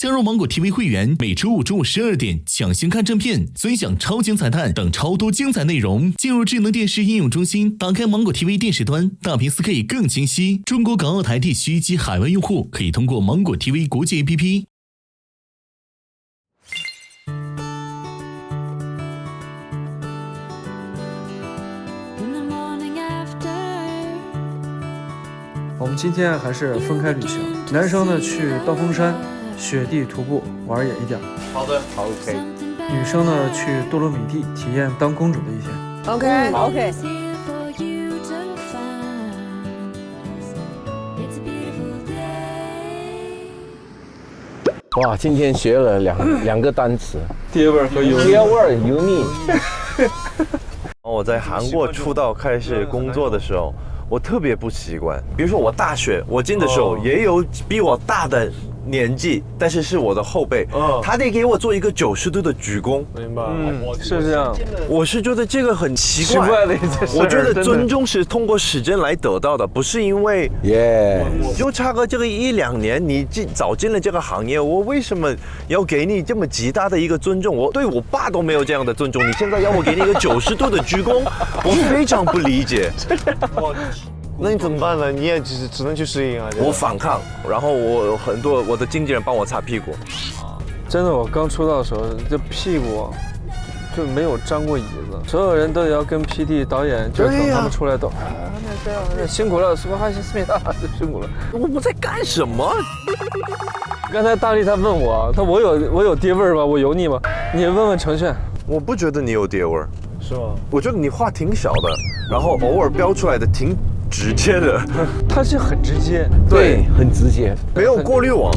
加入芒果 TV 会员，每周五中午12点抢先看正片，尊享超精彩蛋等超多精彩内容。进入智能电视应用中心，打开芒果 TV 电视端，大屏 4K 更清晰。中国港澳台地区及海外用户可以通过芒果 TV 国际 APP。我们今天还是分开旅行，男生呢去刀锋山雪地徒步玩野一点，好的，好 OK。女生呢去多洛米蒂体验当公主的一天。 OK。哇，今天学了两个单词，爹味儿和油爹味儿、油腻。我在韩国出道开始工作的时候，我特别不习惯。比如说我大学我进的时候，也有比我大的年纪，但是是我的后辈，他得给我做一个90度的鞠躬。明白，是这样。我是觉得这个很奇怪的一件事。我觉得尊重是通过时间来得到的，不是因为就差个这个1-2年，你早进了这个行业，我为什么要给你这么极大的一个尊重？我对我爸都没有这样的尊重，你现在要我给你一个90度的鞠躬，我非常不理解。那你怎么办呢？你也只能去适应啊。我反抗，然后我的经纪人帮我擦屁股。真的，我刚出道的时候，这屁股就没有沾过椅子，所有人都要跟 PD 导演就等他们出来都那辛苦了，说还是思密达辛苦了。我在干什么？刚才大力他问我，我有爹味儿吗？我油腻吗？你问问程炫。我不觉得你有爹味儿，是吗？我觉得你话挺小的，然后偶尔飙出来的挺直接的。他是很直接，对，很直接，没有过滤网。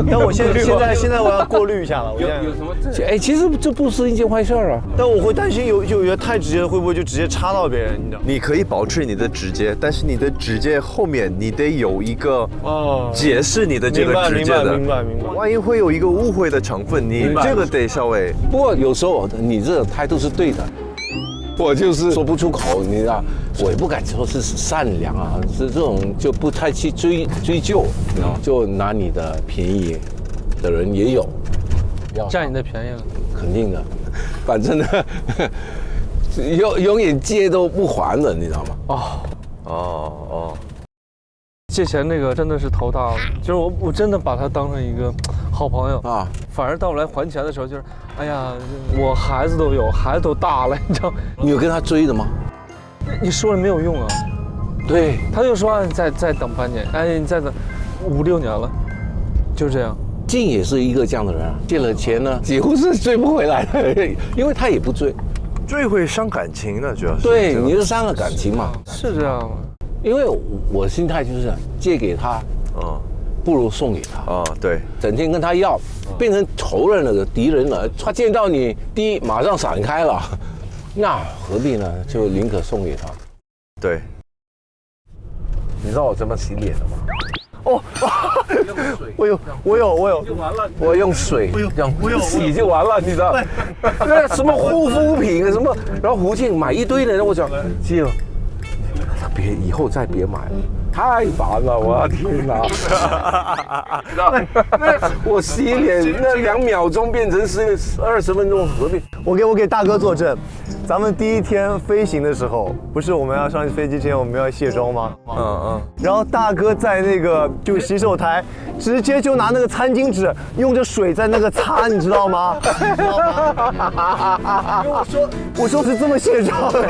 但我现在我要过滤一下了。有什么？哎，其实这不是一件坏事啊。但我会担心有些太直接的，会不会就直接插到别人？你知道？你可以保持你的直接，但是你的直接后面你得有一个解释你的这个直接的。明白。万一会有一个误会的成分，你这个得稍微。不过有时候你这个态度是对的。我就是说不出口，你知道，我也不敢说是善良啊，是这种就不太去追究，就拿你的便宜的人也有，占你的便宜了，肯定的，反正呢，永远借都不还了，你知道吗？借钱那个真的是头大了，就是我真的把他当成一个好朋友啊，反而到来还钱的时候，就是哎呀，我孩子都有，孩子都大了，你知道？你有跟他追的吗？你说了没有用啊。对，他就说再等半年，哎，你再等5-6年了，就这样。静也是一个这样的人，借了钱呢，几乎是追不回来的，因为他也不追，追会伤感情的，主要是。对，你就伤了感情嘛。是这样吗？因为我心态就是借给他，不如送给他。对，整天跟他要，变成仇人了、敌人了。他见到你，第一马上闪开了，那何必呢？就宁可送给他。对，你知道我怎么洗脸的吗？我有，我用水洗就完了，你知道？那什么护肤品什么，然后胡静买一堆的，我讲记了。以后再别买了，太烦了！我的天哪！我洗脸那2秒钟变成20分钟，何必？我给大哥作证，咱们第一天飞行的时候，不是我们要上飞机前我们要卸妆吗？然后大哥在那个就洗手台，直接就拿那个餐巾纸用着水在那个擦，你知道吗？我说是这么卸妆的。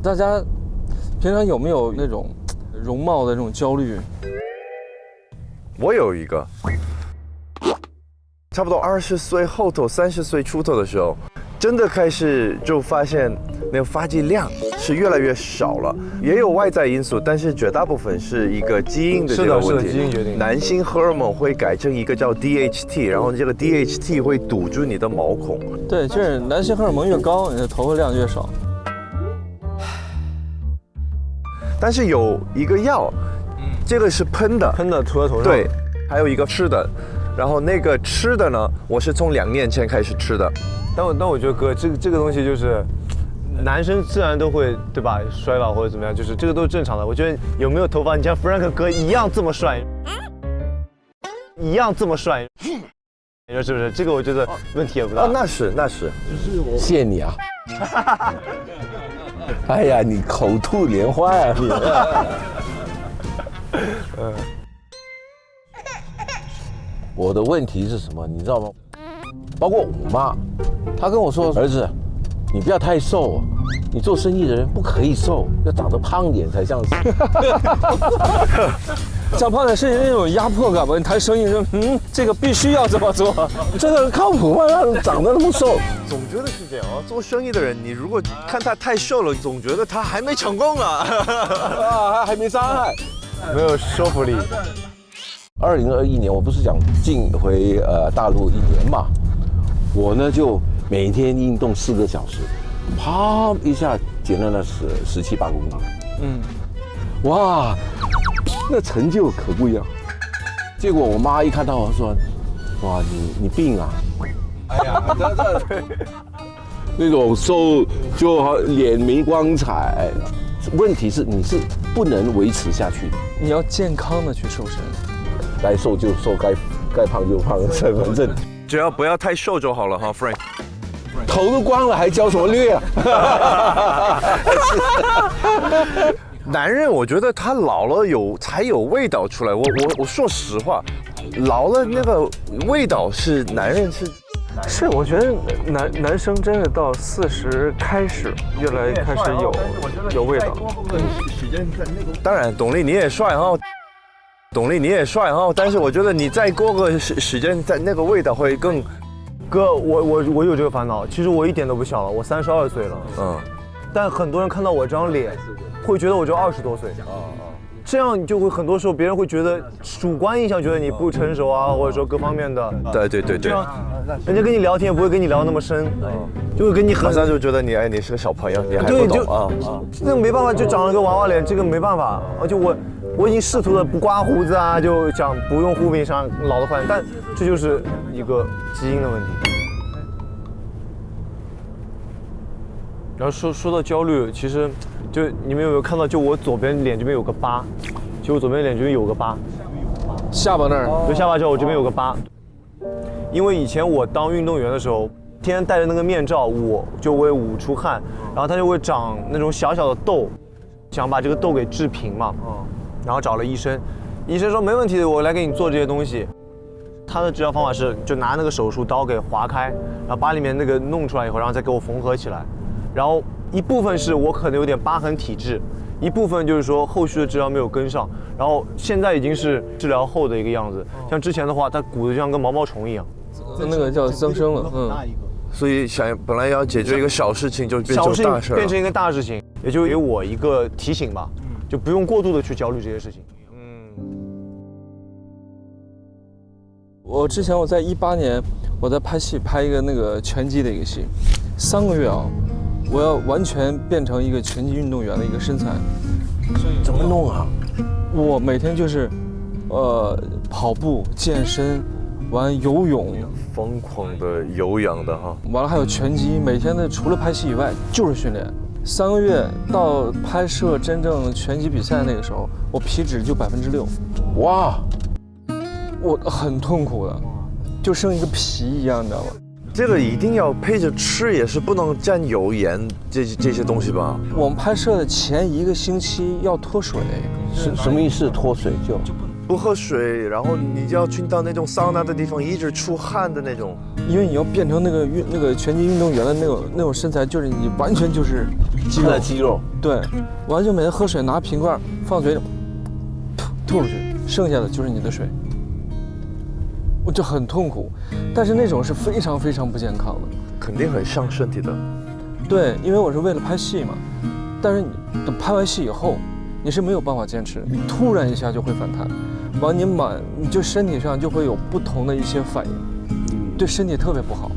大家平常有没有那种容貌的这种焦虑？我有一个，差不多20岁后头、30岁出头的时候，真的开始就发现那个发际量是越来越少了，也有外在因素，但是绝大部分是一个基因的这个问题。基因决定。男性荷尔蒙会改成一个叫 DHT， 然后这个 DHT 会堵住你的毛孔。对，就是男性荷尔蒙越高，你的头发量越少。但是有一个药，这个是喷的涂在头上。对，还有一个吃的，然后那个吃的呢，我是从2年前开始吃的。但我觉得哥，这个东西就是，男生自然都会对吧，衰老或者怎么样，就是这个都是正常的。我觉得有没有头发，你像 Frank 哥一样这么帅，一样这么帅，你说是不是？这个我觉得问题也不大。那是。谢谢你啊！哎呀，你口吐莲花啊你！我的问题是什么？你知道吗？包括我妈，她跟我说：“儿子，你不要太瘦，你做生意的人不可以瘦，要长得胖点才像是。”长胖点是那种压迫感吧？你谈生意说，这个必须要这么做，这个靠谱吗？让人长得那么瘦？总觉得是这样啊。做生意的人，你如果看他太瘦了，总觉得他还没成功啊，还没伤害，没有说服力。2021年我不是想进回大陆1年嘛，我呢就每天运动4个小时，啪一下减了那17、18公斤。哇，那成就可不一样。结果我妈一看到我说：“哇，你病啊！”哎呀，那种瘦就脸没光彩。问题是你是不能维持下去的，你要健康的去瘦身，该瘦就瘦，该胖就胖，反正只要不要太瘦就好了哈 ，Frank。头都光了，还教什么略啊？男人，我觉得他老了才有味道出来。我说实话，老了那个味道是男人是，我觉得男生真的到40开始越来越开始有味道。当然，董力你也帅哈，但是我觉得你再过个时间，在那个味道会更。哥，我有这个烦恼，其实我一点都不小了，我32岁了。但很多人看到我这张脸，会觉得我就20多岁。这样你就会很多时候别人会觉得主观印象觉得你不成熟啊，或者说各方面的。对。这样，人家跟你聊天也不会跟你聊那么深，就会跟你马上就觉得你是个小朋友，你还不懂啊。那没办法，就长了个娃娃脸，这个没办法。而且我已经试图的不刮胡子啊，就想不用护肤品上老得快，但这就是一个基因的问题。然后说到焦虑，其实就你们有没有看到，就我左边脸这边有个疤，就我左边脸这边有个疤，下巴那儿，对，下巴这我这边有个疤。因为以前我当运动员的时候，天天戴着那个面罩，我就会捂出汗，然后它就会长那种小小的痘，想把这个痘给治平嘛。然后找了医生，医生说没问题的，我来给你做这些东西。他的治疗方法是就拿那个手术刀给划开，然后把里面那个弄出来以后，然后再给我缝合起来。然后一部分是我可能有点疤痕体质，一部分就是说后续的治疗没有跟上，然后现在已经是治疗后的一个样子。像之前的话，它鼓得就像跟毛毛虫一样，那个叫增生了。所以本来要解决一个小事情，就变成大事，变成一个大事情，也就给我一个提醒吧，就不用过度的去焦虑这些事情。我之前在18年，我在拍戏，拍一个那个拳击的一个戏，3个月啊，我要完全变成一个拳击运动员的一个身材。怎么弄啊？我每天就是，跑步、健身，玩游泳，疯狂的有氧的哈。完了还有拳击，每天的除了拍戏以外就是训练。3个月到拍摄真正拳击比赛那个时候，我皮脂就6%。哇！我很痛苦的，就剩一个皮一样，你知道吗？这个一定要配着吃，也是不能蘸油盐这些东西吧？我们拍摄的前1个星期要脱水，什么意思？脱水就不喝水，然后你就要去到那种桑拿的地方，一直出汗的那种。因为你要变成那个拳击运动员的那种身材，就是你完全就是肌肉，对，完全每天喝水拿瓶罐放嘴里，吐出去，剩下的就是你的水。我就很痛苦，但是那种是非常非常不健康的，肯定很伤身体的。对，因为我是为了拍戏嘛，但是你等拍完戏以后，你是没有办法坚持，你突然一下就会反弹，完你就身体上就会有不同的一些反应，对身体特别不好。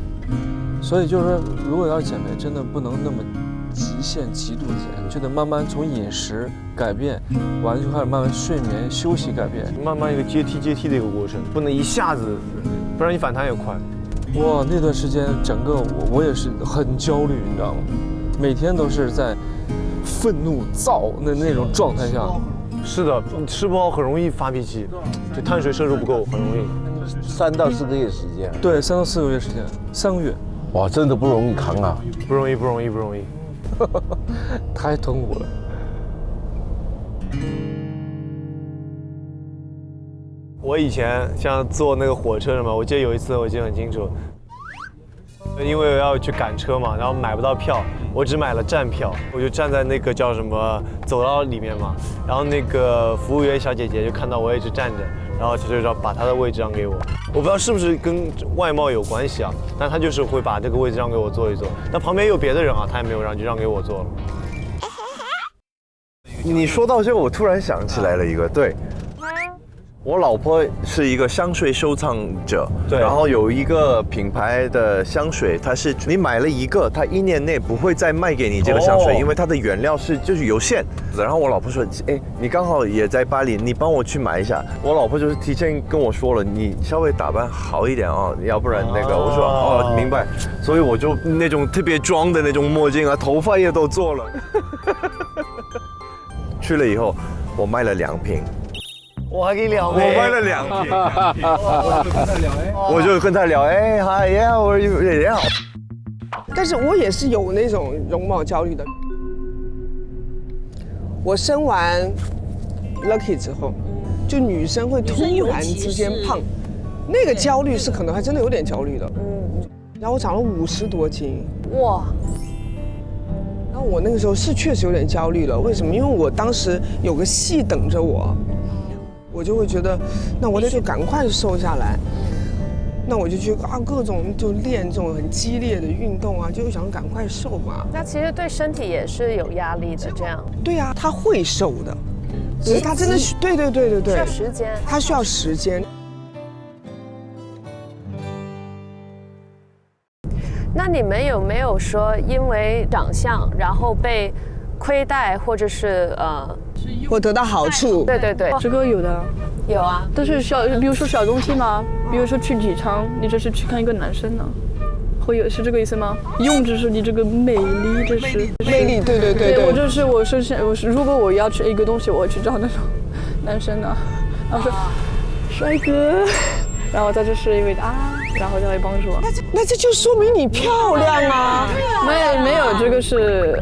所以就是说，如果要是减肥，真的不能那么极限极度减，就得慢慢从饮食改变，完了就开始慢慢睡眠休息改变，慢慢一个阶梯的一个过程，不能一下子，不然你反弹也快。哇，那段时间整个我也是很焦虑，你知道吗？每天都是在愤怒、躁的那种状态下。是的，你吃不好很容易发脾气，就碳水摄入不够，很容易。3到4个月时间。对，3到4个月时间，3个月。哇，真的不容易扛啊！不容易，不容易，不容易。太痛苦了。我以前像坐那个火车什么，我记得有一次我记得很清楚，因为我要去赶车嘛，然后买不到票，我只买了站票，我就站在那个叫什么走道里面嘛，然后那个服务员小姐姐就看到我一直站着，然后她就要把她的位置让给我，我不知道是不是跟外貌有关系啊，但她就是会把这个位置让给我坐一坐，但旁边有别的人啊，她也没有让，就让给我坐了。你说到这个，我突然想起来了一个，对。我老婆是一个香水收藏者，对，然后有一个品牌的香水，它是你买了一个，它1年内不会再卖给你这个香水，因为它的原料就是有限。然后我老婆说，哎，你刚好也在巴黎，你帮我去买一下。我老婆就是提前跟我说了，你稍微打扮好一点哦，要不然那个，我说哦，明白。所以我就那种特别装的那种墨镜啊，头发也都做了。去了以后，我卖了2瓶。我还给你2瓶，我卖了2瓶，我就跟他聊，哎，Hi yeah， 我有点好。但是我也是有那种容貌焦虑的。我生完 Lucky 之后，就女生会突然之间胖，那个焦虑是可能还真的有点焦虑的。然后我长了50多斤，哇！然后我那个时候是确实有点焦虑了，为什么？因为我当时有个戏等着我。我就会觉得，那我得就赶快瘦下来，那我就去各种就练这种很激烈的运动啊，就想赶快瘦嘛。那其实对身体也是有压力的，这样。对呀，他会瘦的，只是他真的对，需要时间，他需要时间。那你们有没有说因为长相然后被亏待，或者是我得到好处？对对对，这个有的，有啊。但是比如说小东西嘛，比如说去机场，你这是去看一个男生呢，会有是这个意思吗？用就是你这个魅力，这是魅力，对。我就是如果我要吃一个东西，我会去找那种男生呢，然后说帅哥，然后他就是因为然后他会帮助我。那这就说明你漂亮啊！没有，这个是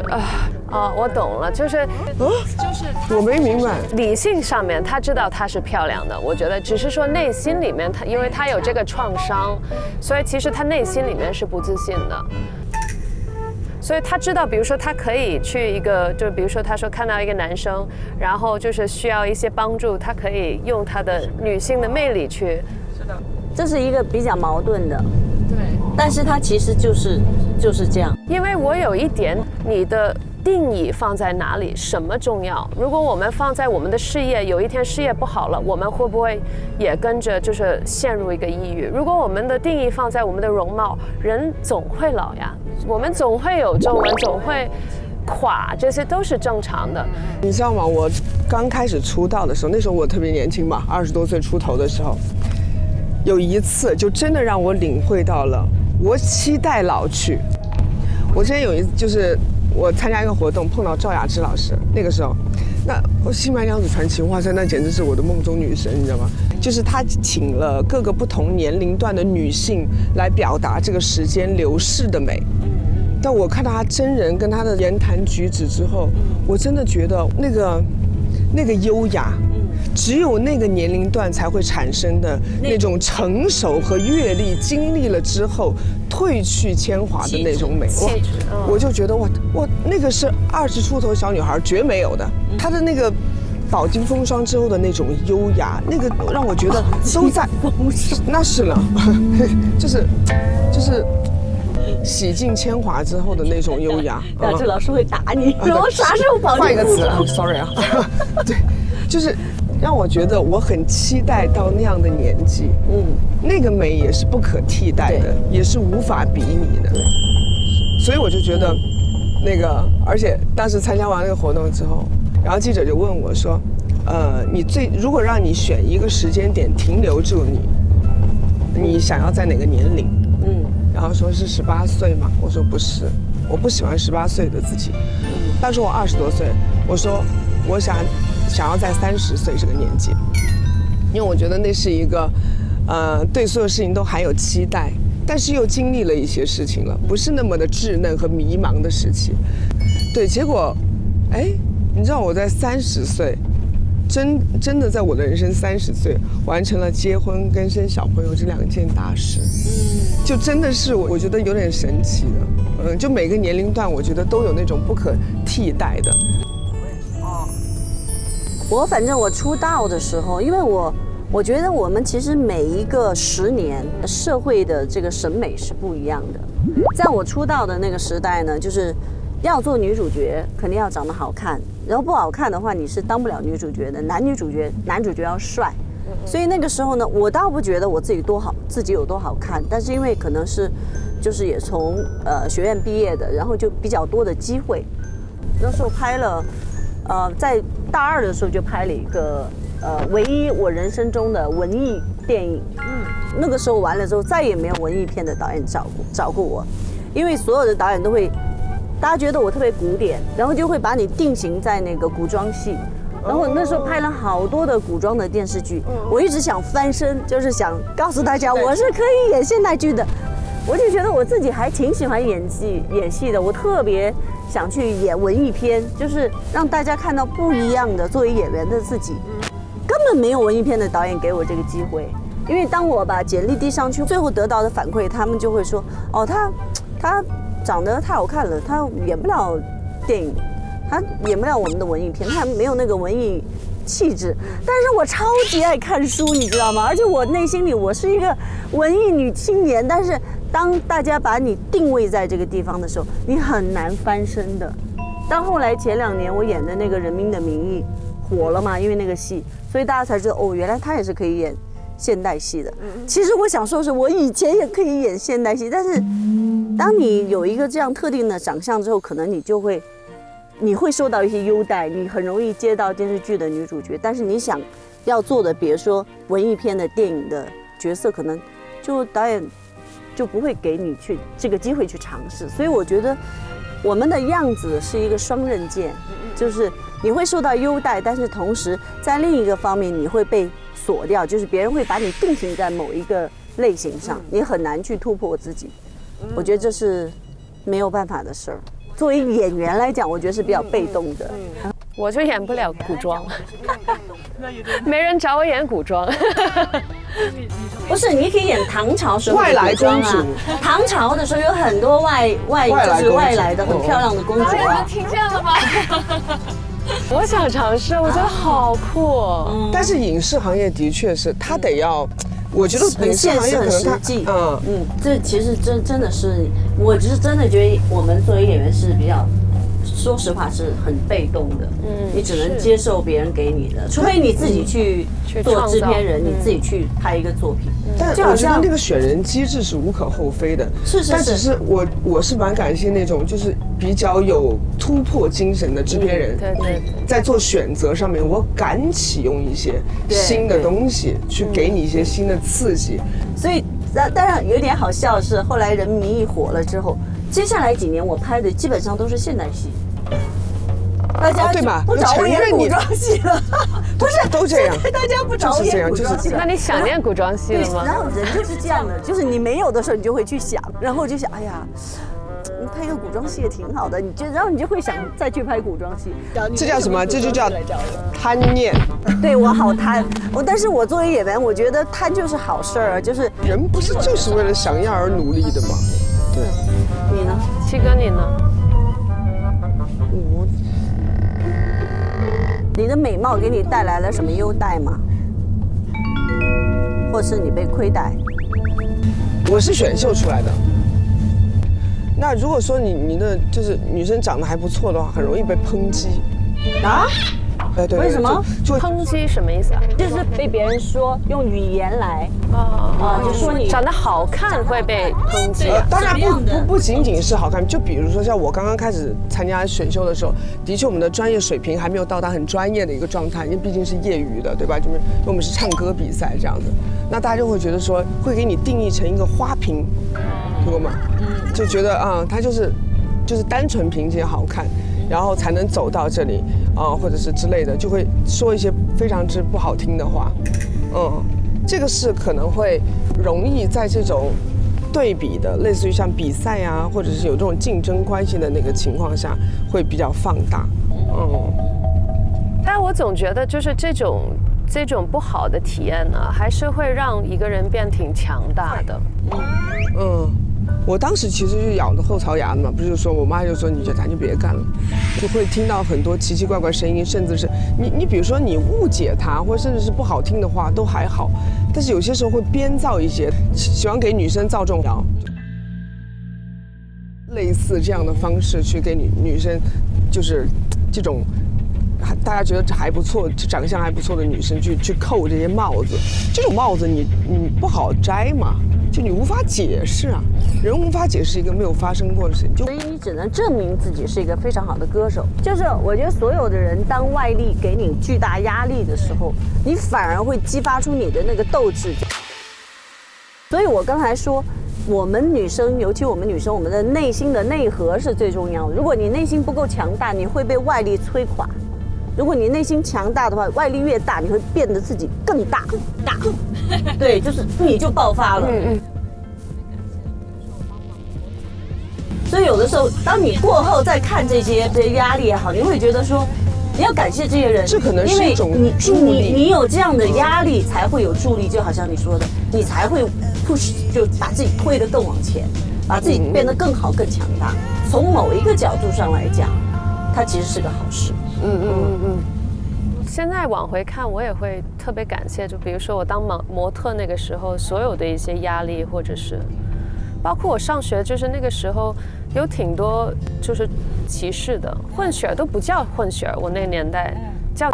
我懂了，就是我没明白。理性上面他知道她是漂亮的，我觉得只是说内心里面因为他有这个创伤，所以其实他内心里面是不自信的。所以他知道，比如说他可以去一个，就比如说他说看到一个男生，然后就是需要一些帮助，他可以用他的女性的魅力去。是的，这是一个比较矛盾的。对，但是他其实就是这样。因为我有一点，你的定义放在哪里，什么重要？如果我们放在我们的事业，有一天事业不好了，我们会不会也跟着就是陷入一个抑郁？如果我们的定义放在我们的容貌，人总会老呀，我们总会有皱纹，总会垮，这些都是正常的。你知道吗？我刚开始出道的时候，那时候我特别年轻嘛，20多岁出头的时候，有一次就真的让我领会到了，我期待老去。我之前有一次就是我参加一个活动，碰到赵雅芝老师，那个时候，那我新白娘子传奇，哇塞，那简直是我的梦中女神，你知道吗？就是她请了各个不同年龄段的女性来表达这个时间流逝的美。但我看到她真人跟她的言谈举止之后，我真的觉得那个优雅，只有那个年龄段才会产生的那种成熟和阅历，经历了之后褪去铅华的那种美。我就觉得哇，那个是20出头小女孩绝没有的。她的那个饱经风霜之后的那种优雅，那个让我觉得都在。那是了，就是洗尽铅华之后的那种优雅。这老师会打你，然后啥时候保换一个词，sorry 啊，对，就是让我觉得我很期待到那样的年纪，那个美也是不可替代的，也是无法比拟的。所以我就觉得，而且当时参加完那个活动之后，然后记者就问我说，如果让你选一个时间点停留住你想要在哪个年龄？然后说是18岁嘛，我说不是，我不喜欢18岁的自己。当时我20多岁，我说我想要在30岁这个年纪，因为我觉得那是一个，对所有事情都还有期待，但是又经历了一些事情了，不是那么的稚嫩和迷茫的时期。对，结果，哎，你知道我在30岁。真的在我的人生30岁完成了结婚跟生小朋友这2件大事，就真的是我觉得有点神奇的，就每个年龄段我觉得都有那种不可替代的。反正我出道的时候，因为我觉得我们其实每一个10年社会的这个审美是不一样的。在我出道的那个时代呢，就是要做女主角肯定要长得好看。然后不好看的话，你是当不了女主角的。男主角要帅，所以那个时候呢，我倒不觉得我自己有多好看，但是因为可能是，就是也从学院毕业的，然后就比较多的机会。那时候拍了，在大2的时候就拍了一个唯一我人生中的文艺电影。那个时候完了之后，再也没有文艺片的导演找过我，因为所有的导演都会。大家觉得我特别古典，然后就会把你定型在那个古装戏。然后那时候拍了好多的古装的电视剧，我一直想翻身，就是想告诉大家我是可以演现代剧的。我就觉得我自己还挺喜欢演戏的，我特别想去演文艺片，就是让大家看到不一样的作为演员的自己。根本没有文艺片的导演给我这个机会，因为当我把简历递上去，最后得到的反馈，他们就会说，哦，他长得太好看了，他演不了电影，他演不了我们的文艺片，他没有那个文艺气质。但是我超级爱看书，你知道吗？而且我内心里我是一个文艺女青年，但是当大家把你定位在这个地方的时候，你很难翻身的。到后来前2年我演的那个《人民的名义》火了嘛，因为那个戏，所以大家才知道哦，原来他也是可以演现代戏的。其实我想说的是，我以前也可以演现代戏，但是当你有一个这样特定的长相之后，可能你会受到一些优待，你很容易接到电视剧的女主角，但是你想要做的，比如说文艺片的电影的角色，可能就导演就不会给你去这个机会去尝试。所以我觉得我们的样子是一个双刃剑，就是你会受到优待，但是同时在另一个方面你会被锁掉，就是别人会把你定型在某一个类型上，你很难去突破自己。我觉得这是没有办法的事儿。作为演员来讲，我觉得是比较被动的。我就演不了古装，没人找我演古装。不是，你可以演唐朝时候的外来公主。唐朝的时候有很多外来的很漂亮的公主啊。听见了吗？我想尝试，我觉得好酷。但是影视行业的确是，它得要。我觉得影视行业很实际，这其实真的是，我是真的觉得我们作为演员是比较，说实话是很被动的，你只能接受别人给你的，除非你自己去做制片人，你自己去拍一个作品。但我觉得那个选人机制是无可厚非的，但只是我是蛮感谢那种就是比较有突破精神的制片人，对，在做选择上面，我敢启用一些新的东西，去给你一些新的刺激。所以当然有点好笑的是，后来《人民名义》火了之后，接下来几年我拍的基本上都是现代戏。大家对吧？不找我演古装戏了，不是都这样，大家不找我演古装戏。那你想练古装戏了吗？然后人就是这样的，就是你没有的时候，你就会去想，然后就想，哎呀，拍个古装戏也挺好的，然后你就会想再去拍古装戏。这叫什么？这就叫贪念。对，我好贪，但是我作为演员，我觉得贪就是好事儿，就是人不是就是为了想要而努力的吗？对。你呢？七哥，你呢？你的美貌给你带来了什么优待吗？或是你被亏待？我是选秀出来的。那如果说你的就是女生长得还不错的话，很容易被抨击。啊？对，为什么？就抨击什么意思啊？就是被别人说用语言来就说你长得好看会被抨击。当然不仅仅是好看，就比如说像我刚刚开始参加选秀的时候，的确我们的专业水平还没有到达很专业的一个状态，因为毕竟是业余的，对吧？就是因为我们是唱歌比赛这样子，那大家就会觉得说会给你定义成一个花瓶，听过吗？就觉得他就是就是单纯凭借好看，然后才能走到这里或者是之类的，就会说一些非常之不好听的话。这个是可能会容易在这种对比的，类似于像比赛啊，或者是有这种竞争关系的那个情况下，会比较放大。但我总觉得就是这种不好的体验呢，还是会让一个人变挺强大的。我当时其实就咬着后槽牙的嘛，不是说我妈就说你咱就别干了，就会听到很多奇奇怪怪声音，甚至是你比如说你误解她，或者甚至是不好听的话都还好，但是有些时候会编造一些，喜欢给女生造这种谣，类似这样的方式去给女生，就是这种大家觉得还不错，长相还不错的女生去扣这些帽子，这种帽子你不好摘嘛。就你无法解释啊，人无法解释一个没有发生过的事情，所以你只能证明自己是一个非常好的歌手。就是我觉得所有的人，当外力给你巨大压力的时候，你反而会激发出你的那个斗志。所以我刚才说，我们女生，尤其我们女生，我们的内心的内核是最重要的。如果你内心不够强大，你会被外力摧垮。如果你内心强大的话，外力越大，你会变得自己更大。对，就是你就爆发了。所以有的时候，当你过后再看这些压力也好，你会觉得说，你要感谢这些人，这可能是一种助力。你有这样的压力，才会有助力。就好像你说的，你才会 push， 就把自己推得更往前，把自己变得更好、更强大。从某一个角度上来讲，它其实是个好事。现在往回看，我也会特别感谢，就比如说我当模特那个时候，所有的一些压力，或者是包括我上学，就是那个时候有挺多就是歧视的，混血都不叫混血，我那个年代叫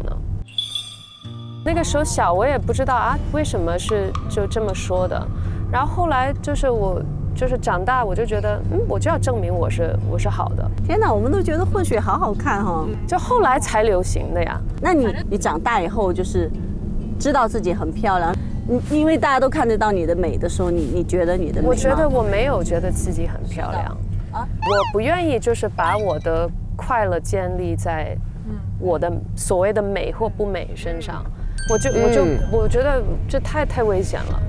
呢。那个时候小，我也不知道啊为什么是就这么说的，然后后来就是我。就是长大，我就觉得，我就要证明我是好的。天哪，我们都觉得混血好好看哈，就后来才流行的呀。那你长大以后，就是知道自己很漂亮，因为大家都看得到你的美的时候，你觉得你的美吗？我觉得我没有觉得自己很漂亮啊，我不愿意就是把我的快乐建立在我的所谓的美或不美身上，我觉得这太危险了。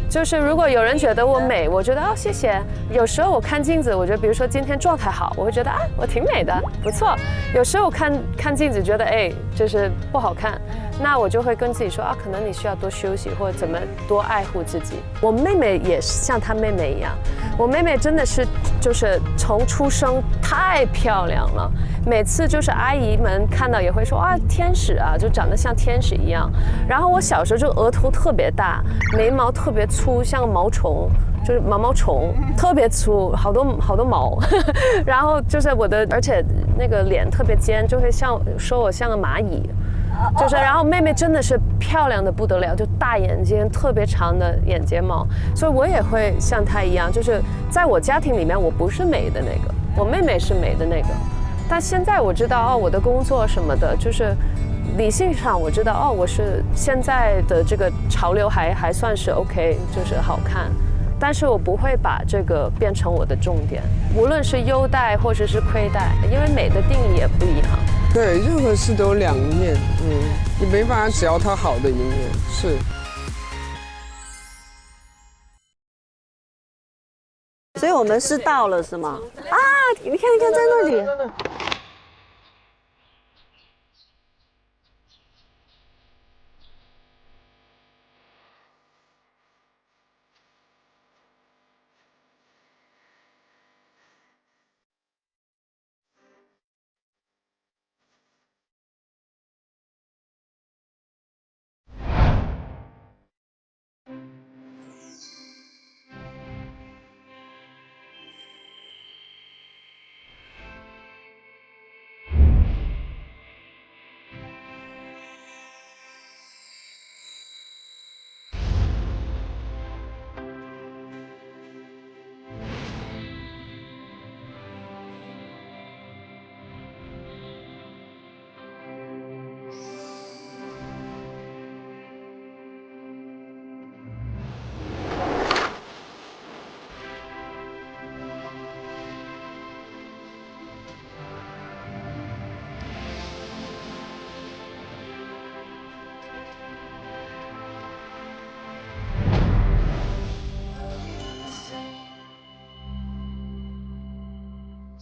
就是如果有人觉得我美，我觉得谢谢。有时候我看镜子，我觉得比如说今天状态好，我会觉得我挺美的，不错。有时候看镜子觉得就是不好看，那我就会跟自己说可能你需要多休息，或者怎么多爱护自己。我妹妹也是像她妹妹一样，我妹妹真的是就是从出生太漂亮了，每次就是阿姨们看到也会说天使啊，就长得像天使一样。然后我小时候就额头特别大，眉毛特别粗，像毛虫，就是毛虫，特别粗，好多毛。然后就是而且那个脸特别尖，就会说我像个蚂蚁。就是，然后妹妹真的是漂亮的不得了，就大眼睛，特别长的眼睫毛，所以我也会像她一样，就是在我家庭里面，我不是美的那个，我妹妹是美的那个。但现在我知道我的工作什么的，就是理性上我知道我是现在的这个潮流还算是 OK， 就是好看。但是我不会把这个变成我的重点，无论是优待或者是亏待，因为美的定义也不一样。对，任何事都有两面，你没办法只要它好的一面，是。所以我们是到了是吗？你看在那里。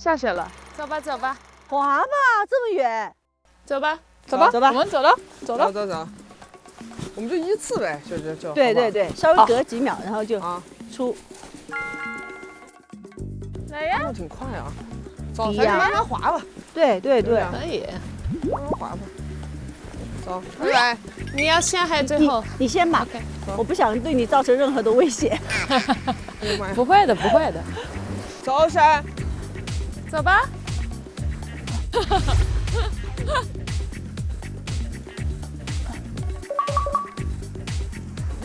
下雪了，走吧走吧，滑吧，这么远，走吧走吧走吧我们走了走了。走，我们就依次呗，就对对对，稍微隔几秒，然后就出。来呀，动挺快啊，走，咱就慢慢滑吧。对对对，可以。慢慢滑吧。走，来，你要先还是最后？你先吧。OK，我不想对你造成任何的威胁。不会的，不会的。走，闪，走吧。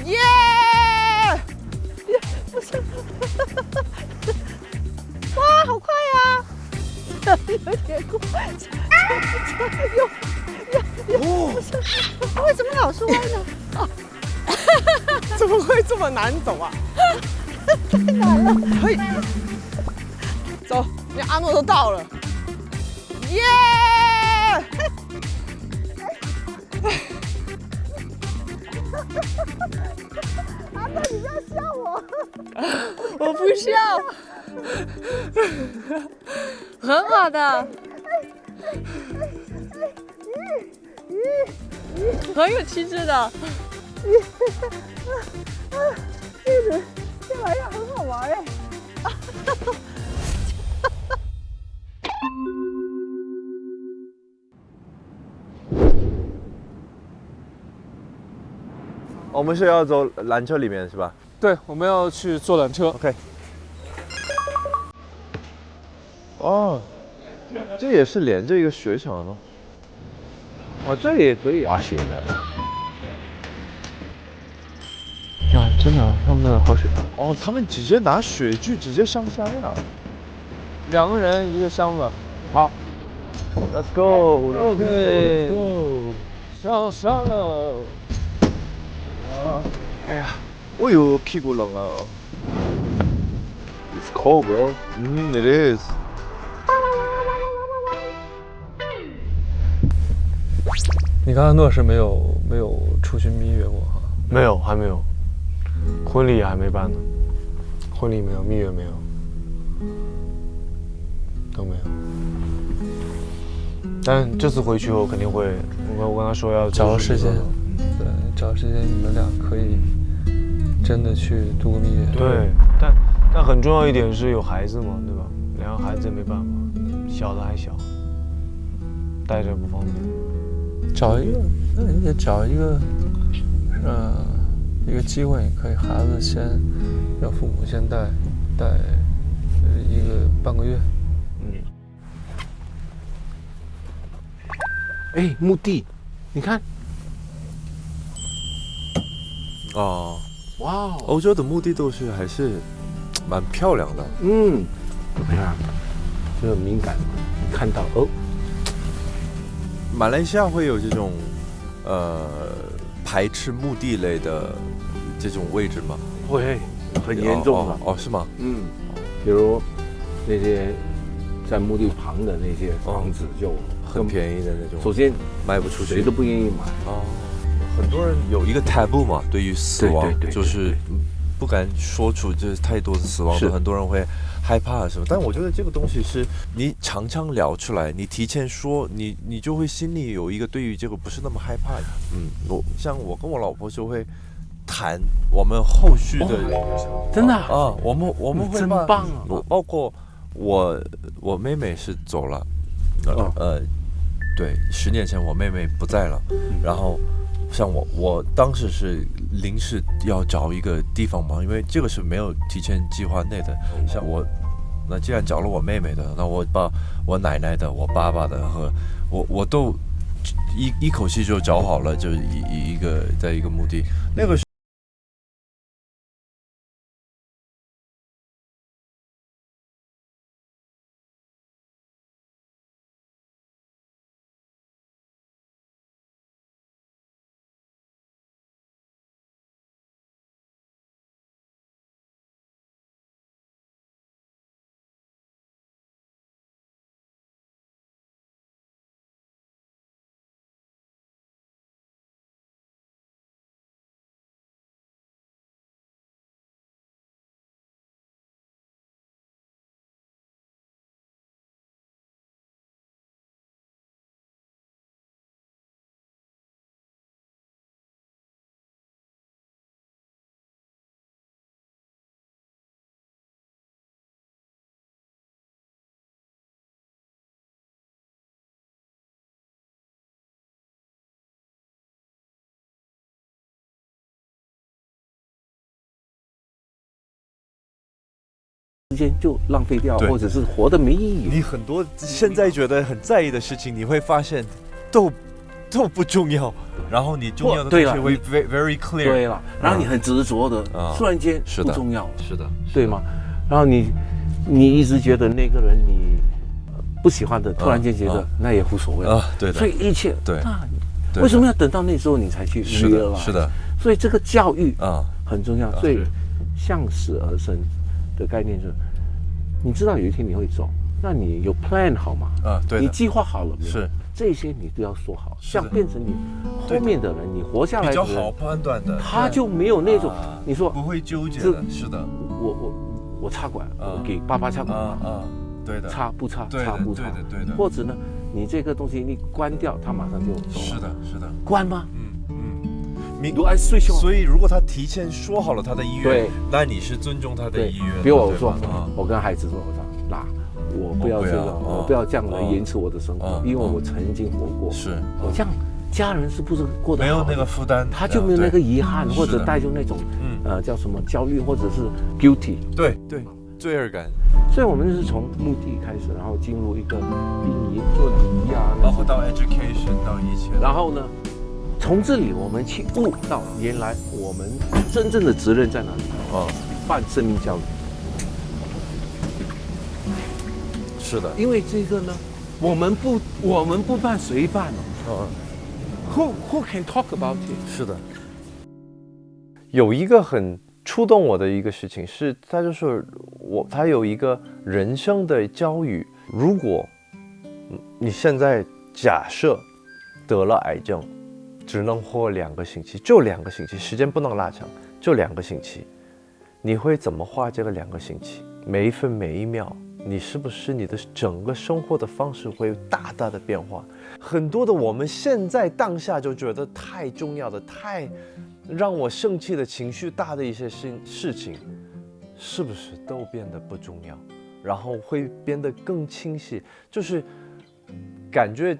耶！不是，哇，好快呀！有点快，不是，为什么老是歪呢？怎么会这么难走啊？太难了。嘿，走，连阿诺都到了。耶！阿诺，你不要笑我。我不笑，很好的，很有气质的。这玩意儿很好玩哎。我们是要走缆车里面是吧？对，我们要去坐缆车。 OK。哦，这也是连着一个雪场哦。哦，这也可以滑雪的。呀，真的，他们的滑雪。哦，他们直接拿雪具直接上山呀。2个人1个箱子。好 ，Let's go。OK。Go。上山了。哎呀，哦呦，屁股冷啊。It's cold, bro. It is. 你刚刚诺是没有出去蜜月过哈？没有，还没有，婚礼还没办呢，婚礼没有，蜜月没有，都没有。但这次回去我肯定会，我跟他说要找个时间，对，找个时间你们俩可以真的去度个蜜月。对，但很重要一点是有孩子嘛，对吧？两个孩子也没办法，小的还小，带着不方便。找一个，那你得找一个，一个机会，可以孩子先让父母先带半个月。哎，墓地，你看，哦，哇哦，欧洲的墓地都是还是蛮漂亮的。怎么样？就很敏感，看到哦。马来西亚会有这种排斥墓地类的这种位置吗？会，很严重的。哦，是吗？比如那些在墓地旁的那些房子就很便宜的那种，首先卖不出去，谁都不愿意买。哦，很多人有一个 taboo 嘛，对于死亡，就是不敢说出这太多的死亡，很多人会害怕什么。但我觉得这个东西是你常常聊出来，你提前说，你就会心里有一个对于这个不是那么害怕的。我跟我老婆就会谈我们后续的，真的啊，我们会真棒啊！包括我妹妹是走了，对，10年前我妹妹不在了，然后像我当时是临时要找一个地方嘛，因为这个是没有提前计划内的。像那既然找了我妹妹的，那我把我奶奶的、我爸爸的和我都一口气就找好了，就在一个墓地，那个是。时间就浪费掉，对或者是活得没意义。你很多现在觉得很在意的事情，你会发现都不重要，然后你重要的东西会 very clear。对了，然后你很执着的，突然间不重要，是的，对吗？然后你一直觉得那个人你不喜欢的，突然间觉得那也无所谓了。对的。所以一切对，为什么要等到那时候你才去约了？是的。所以这个教育很重要。所以向死而生的概念是，你知道有一天你会走，那你有 plan 好吗？对。你计划好了没有？是。这些你都要说好，像变成你后面的人，你活下来的人比较好判断的，他就没有那种你说不会纠结的。是的。我插管，我给爸爸插管对的，插不插，插不插，对的。或者呢，你这个东西你关掉，它马上就走了。是的。关吗？所以如果他提前说好了他的意愿，那你是尊重他的意愿。比如我说，我跟孩子说，我说那我不要这个，我不要这样来延迟我的生活，因为我曾经活过。是，这样家人是不是过得好？没有那个负担，他就没有那个遗憾，或者带着那种叫什么焦虑，或者是 guilty。对，罪恶感。所以我们是从目的开始，然后进入一个礼仪，做礼仪啊，包括到 education 到一切。然后呢，从这里我们去悟到原来我们真正的责任在哪里？办生命教育。是的，因为这个呢，我们不办谁办哦？Who can talk about it？ 是的，有一个很触动我的一个事情是，他有一个人生的教育。如果你现在假设得了癌症，只能活2个星期，就2个星期，时间不能拉长，就2个星期，你会怎么花这个2个星期？每一分每一秒。你是不是你的整个生活的方式会有大大的变化？很多的我们现在当下就觉得太重要的、太让我生气的情绪大的一些事情，是不是都变得不重要？然后会变得更清晰，就是感觉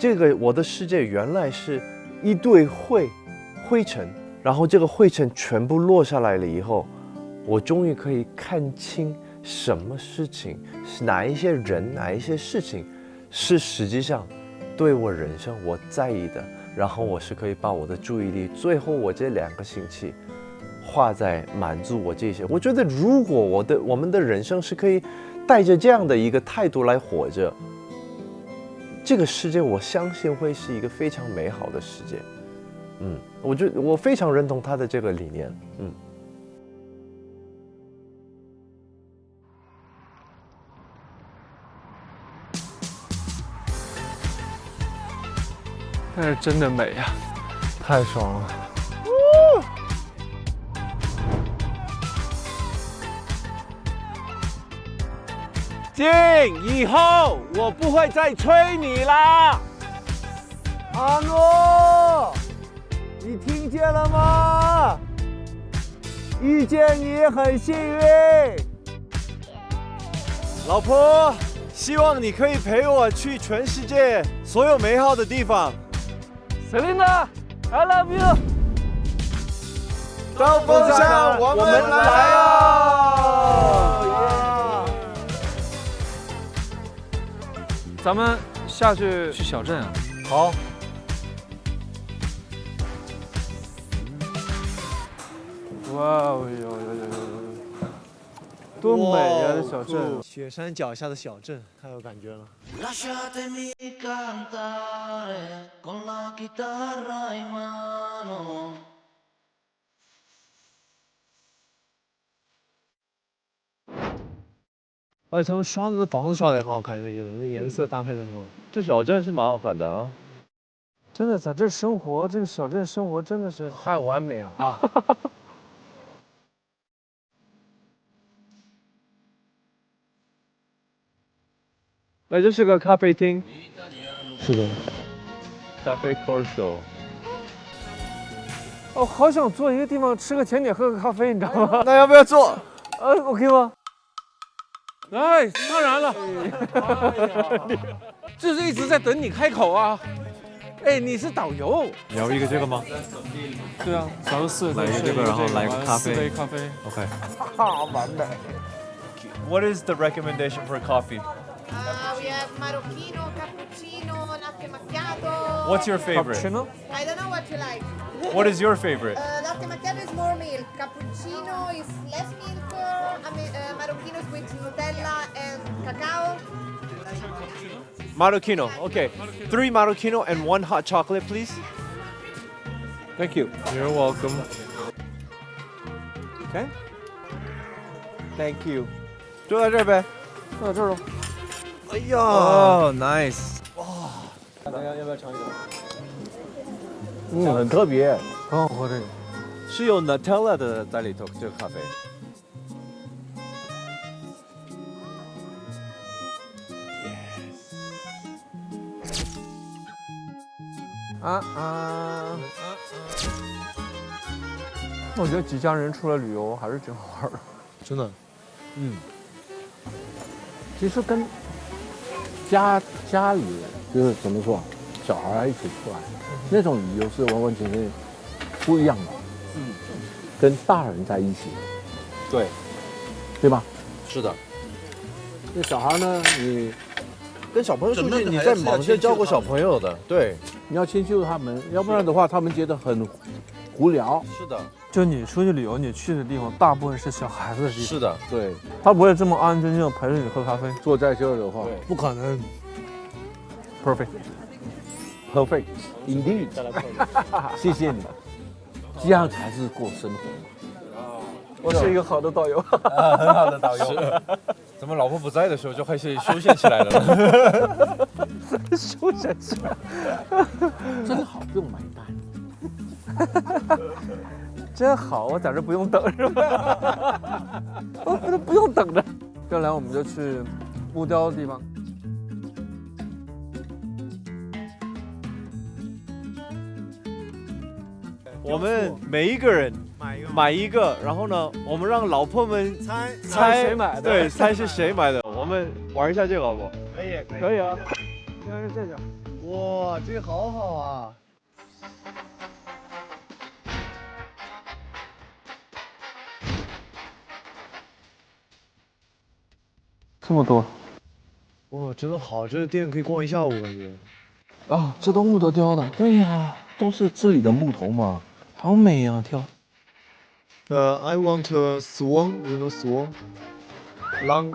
这个我的世界原来是一堆灰尘，然后这个灰尘全部落下来了以后，我终于可以看清。什么事情，哪一些人，哪一些事情，是实际上对我人生我在意的，然后我是可以把我的注意力，最后我这2个星期花在满足我这些。我觉得如果我们的人生是可以带着这样的一个态度来活着，这个世界我相信会是一个非常美好的世界。我非常认同他的这个理念。但是真的美呀，太爽了！静，以后我不会再催你啦。阿诺，你听见了吗？遇见你很幸运。老婆，希望你可以陪我去全世界所有美好的地方。Selina, I love you。刀锋上我们来啊！咱们下去小镇啊。好。哇哦哟，多美啊！这小镇，雪山脚下的小镇，太有感觉了。而且他们刷的房子刷的也很好看，那颜色搭配的很好。这小镇是蛮好看的啊。真的，在这生活，这个小镇生活真的是太完美了。那就是个咖啡厅。是的。咖啡 Corso。哦，好想坐一个地方吃个甜点，喝个咖啡，你知道吗？那要不要坐？OK 吗？哎，当然了。就是一直在等你开口啊。哎，你是导游。你要一个这个吗？对啊，调4，来一个这个，然后来个咖啡，4杯咖啡。OK。好完美。What is the recommendation for coffee? We have Marocchino, cappuccino, latte macchiato. What's your favorite? Cappuccino? I don't know what you like. What is your favorite? Latte macchiato is more milk. Cappuccino is less milk. Marocchino is with Nutella and cacao. Marocchino. Okay. 3 Marocchino and 1 hot chocolate, please. Thank you. You're welcome. Okay. Thank you. 坐在这儿呗。坐在这儿喽。哎呀。哦 ，nice。哇。大家要不要尝一尝？很特别，很好喝这个。是有 Nutella 的在里头，这个咖啡。我觉得几家人出来旅游还是挺好玩的，真的。其实跟家里就是怎么说，小孩一起出来，那种旅游是完完全全不一样的。跟大人在一起，对吧？是的。那小孩呢，你跟小朋友出去，你在忙着照顾小朋友的，对，你要迁就他们，要不然的话，他们觉得很无聊。是的，就你出去旅游，你去的地方大部分是小孩子的地方。是的，对，他不会这么安安静静陪着你喝咖啡。坐在这儿的话，不可能。Perfect， indeed。谢谢你，这样才是过生活。我是一个好的导游。很好的导游。咱们老婆不在的时候就开始休闲起来了。休闲起来，真好，不用买单。真好，我在这不用等是吧？我这不用等着。接下来我们就去木雕的地方。我们每一个人买一个，然后呢，我们让老婆们猜谁买的，对，猜是谁买的。我们玩一下这个好不好？可以啊。这个，哇，这个好好啊！这么多。哇，真的好，这个店可以逛一下午，感觉。啊，这都木头雕的。对呀，都是这里的木头嘛，好美啊，雕。I want a swan, you know swan? Long.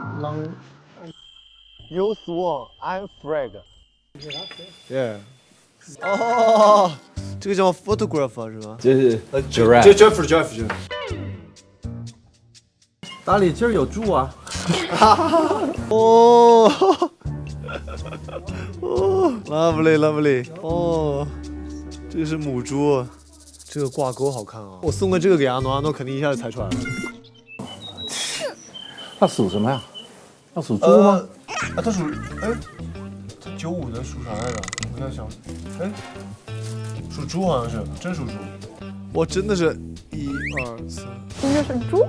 You swan, I'm frag. Yeah. 哦，这个叫 photograph 是吧？这是Jeff。大理这儿有猪啊。哦，lovely。哦，这个是母猪，这个挂钩好看啊！我送个这个给阿诺，阿诺肯定一下就猜出来了。它属什么呀？它属猪吗？它属它95的属啥来着？我在想，属猪好像是，真属猪。我真的是1、2、3，应该是猪，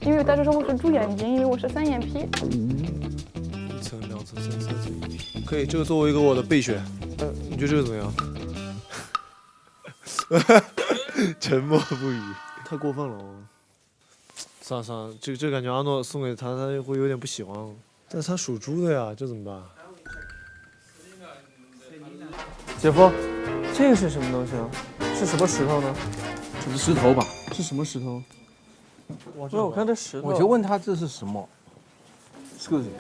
因为大家说我是猪眼睛，因为我是3眼皮。1层、2层、3层、4层，可以，这个作为一个我的备选。你觉得这个怎么样？沉默不语，太过分了哦。算了，这感觉阿诺送给他，他会有点不喜欢。但是他属猪的呀，这怎么办？姐夫，这个是什么东西啊？是什么石头呢？石头吧？是什么石头？我看这石头。我就问他这是什么 ？Excuse me,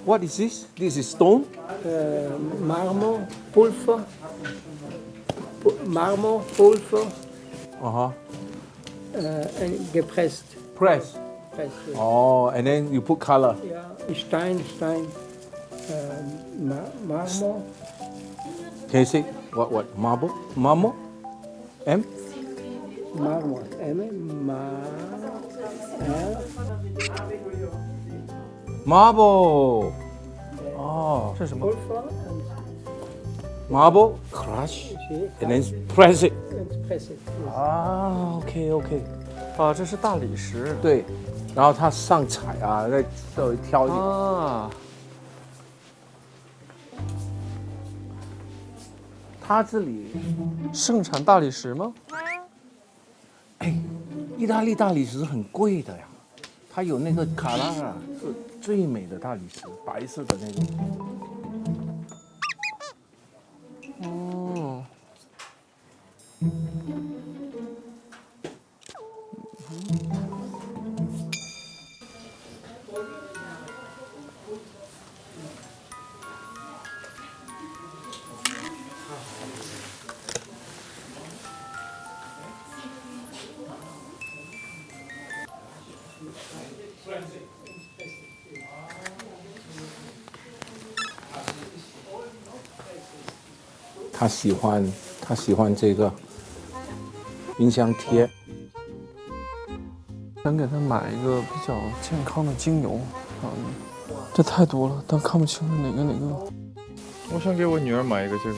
what is this? This is stone. Marmo, pulver. Marmo, pulver. And gepresst. Press. Oh, and then you put color. Yeah, Stein. Marmor. Can you say what? Marble? Marmor? M? Marmor. Marble. Oh. 这是什么 ？Marble crush and then press it. Press it. 啊 ，OK。啊，这是大理石。对，然后它上彩啊，再稍微挑一点。啊。它这里盛产大理石吗？意大利大理石很贵的呀，它有那个卡拉啊，最美的大理石，白色的那种。哦。他喜欢这个冰箱贴。想给他买一个比较健康的精油啊，这太多了，但看不清是哪个。我想给我女儿买一个这个。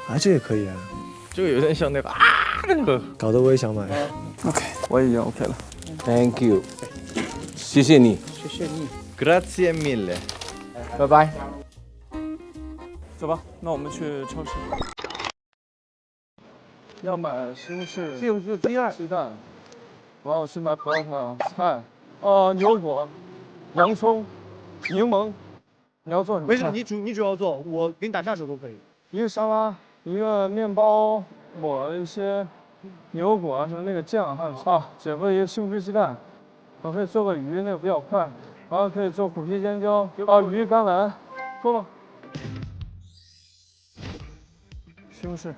啊，这个可以啊。这个有点像那个那个。搞得我也想买。OK， 我也已经 OK 了。Thank you， 谢谢你。谢谢你。Grazie mille， 拜拜。走吧，那我们去超市。要买西红柿鸡蛋，然后是买葡萄糖、菜，牛果、洋葱、柠檬。你要做什么？没事，你主要做，我给你打下手都可以。一个沙拉，一个面包，抹一些牛果啊什么那个酱啊，姐夫一个西红柿鸡蛋，我可以做个鱼，那个比较快，然后可以做虎皮尖椒，鱼甘蓝，说吧。西红柿、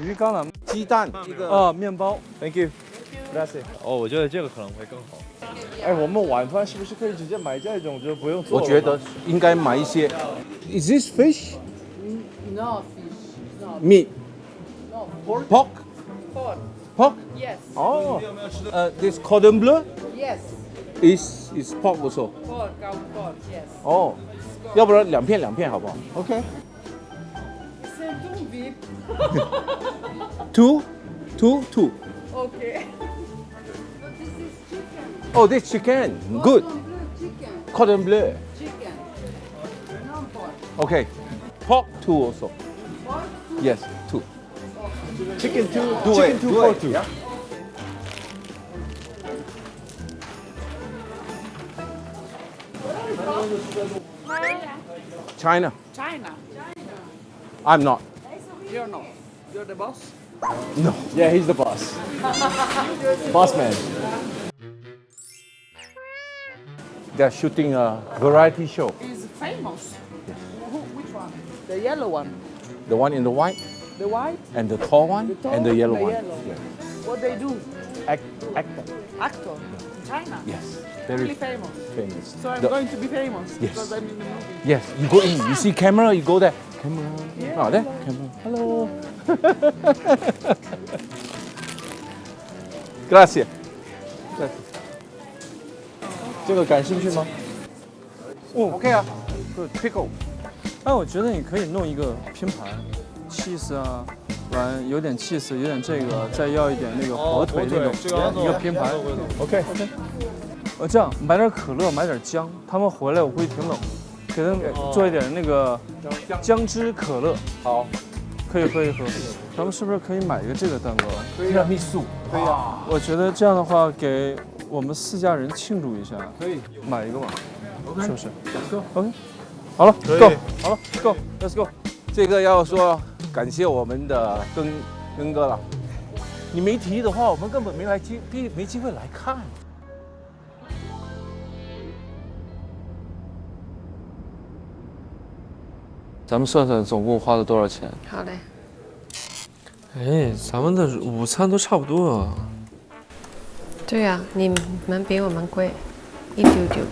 鱼甘蓝、鸡蛋一个面包 ，Thank you，Grazie。哦，我觉得这个可能会更好。哎，我们晚饭是不是可以直接买这种，就不用做了？我觉得应该买一些。Is this fish? No fish. No. Meat. No pork. Pork. Pork. Yes. Oh. This cordon bleu Yes. is pork also. Pork. Pork. Yes. 哦，要不然两片好不好 ？OK. C'est tout vite. Two. Okay. Oh, this chicken. Good. Cordon bleu. Chicken. No pork. Okay. Pork two also. Pork. Yes, two. Chicken two, Chicken two, pork two. China. China. I'm not. You're not. You're the boss. No. Yeah, he's the boss. Boss man. They're shooting a variety show. He's famous. Which one? The yellow one. The one in the white, The white. and the tall one, The tall and the yellow one. Yellow. Yeah. What they do? Actor. Actor. China. Yes. Really famous. famous. So I'm The- going to be famous Yes. because I'm in the movie. Yes, you go in, you see camera, you go there. Camera. Oh, there. Camera. Hello. Gracias. 这个感兴趣吗？哦 OK 啊，对 pickle。哎，我觉得你可以弄一个拼盘，cheese 啊，完有点 cheese，有点这个，再要一点那个火腿那种，一个拼盘。OK。这样买点可乐，买点姜，他们回来我估计挺冷，给他们做一点那个姜汁可乐。好，可以喝一喝。咱们是不是可以买一个这个蛋糕？提拉米苏。可以啊。我觉得这样的话，给我们4家人庆祝一下。可以。买一个嘛。OK。是不是 ？OK。好了 ，Go， 好了 ，Go，Let's go。这个要说感谢我们的根哥了，你没提的话，我们根本没机会来看。咱们算算总共花了多少钱？好嘞。哎，咱们的午餐都差不多啊。对呀、你们比我们贵一丢丢。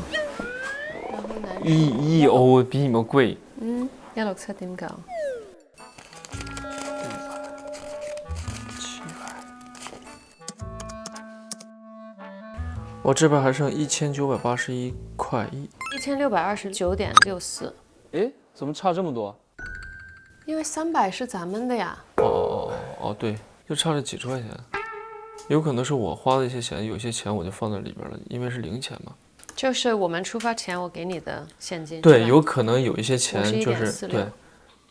1歐比你們貴。 167.9。我这边还剩1981塊1629.64。哎，怎么差这么多？因为300是咱们的呀。哦，对，就差了几十块钱。有可能是我花的一些钱，有些钱我就放在里边了，因为是零钱嘛。就是我们出发前我给你的现金。对，有可能有一些钱就是对，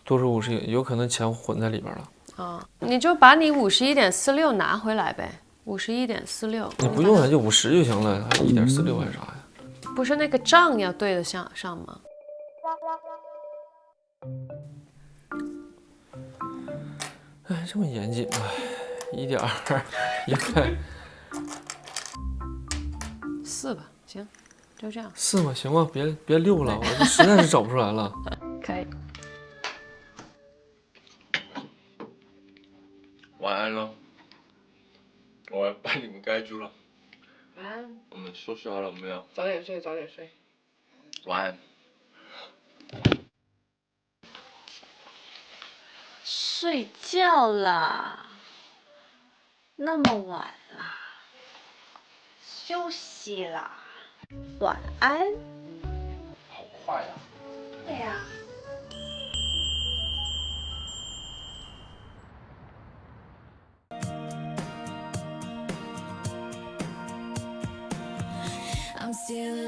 多出51，有可能钱混在里边了。啊，你就把你51.46拿回来呗，51.46。你不用啊，就50就行了，还1.46还是啥呀？不是那个账要对得上吗？哎，这么严谨，哎，1点1块4吧，行，就这样。4吧，行吧，别6了，我这实在是找不出来了。可以。晚安了，我要把你们盖住了。晚安。我们收拾好了没有？早点睡，早点睡。晚安。睡觉啦，那么晚啦，休息啦，晚安。好快啊！对呀。I'm still